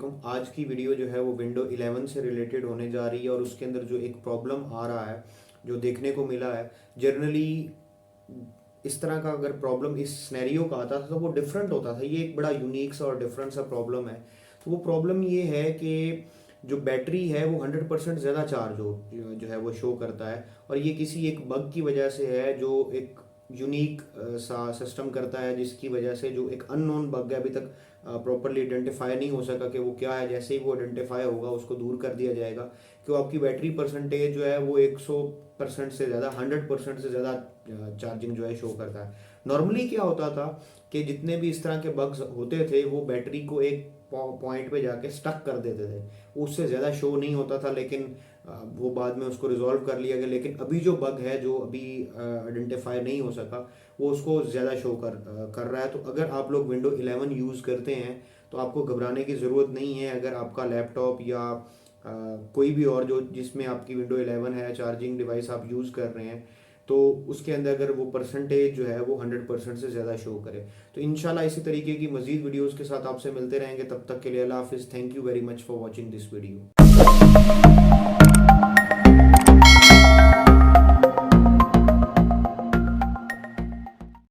वालेकुम। आज की वीडियो जो है वो विंडो 11 से रिलेटेड होने जा रही है और उसके अंदर जो एक प्रॉब्लम आ रहा है, जो देखने को मिला है, जनरली इस तरह का अगर प्रॉब्लम इस सिनेरियो का आता था तो वो डिफरेंट होता था। ये एक बड़ा यूनिक सा और डिफरेंट सा प्रॉब्लम है। तो वो प्रॉब्लम ये है कि जो बैटरी है वो 100% ज़्यादा चार्ज हो जो है वो शो करता है, और ये किसी एक बग की वजह से है जो एक यूनिक सा सिस्टम करता है, जिसकी वजह से जो एक अननोन बग है, अभी तक प्रॉपरली आइडेंटिफाई नहीं हो सका कि वो क्या है। जैसे ही वो आइडेंटिफाई होगा उसको दूर कर दिया जाएगा कि वो आपकी बैटरी परसेंटेज जो है वो 100% से ज़्यादा 100% से ज़्यादा चार्जिंग जो है शो करता है। नॉर्मली क्या होता था कि जितने भी इस तरह के बग्स होते थे वो बैटरी को एक पॉइंट पे जाके स्टक कर देते थे, उससे ज़्यादा शो नहीं होता था, लेकिन वो बाद में उसको रिजॉल्व कर लिया गया। लेकिन अभी जो बग है जो अभी आइडेंटिफाई नहीं हो सका, वो उसको ज़्यादा शो कर रहा है। तो अगर आप लोग विंडो 11 यूज़ करते हैं तो आपको घबराने की ज़रूरत नहीं है। अगर आपका लैपटॉप या कोई भी और जो जिसमें आपकी विंडो 11 है, चार्जिंग डिवाइस आप यूज़ कर रहे हैं, तो उसके अंदर अगर वो परसेंटेज जो है वो 100% से ज़्यादा शो करे, तो इंशाल्लाह इसी तरीके की मज़ीद वीडियोज़ के साथ आपसे मिलते रहेंगे। तब तक के लिए अल्लाह हाफिज़। Thank you very much for watching this video.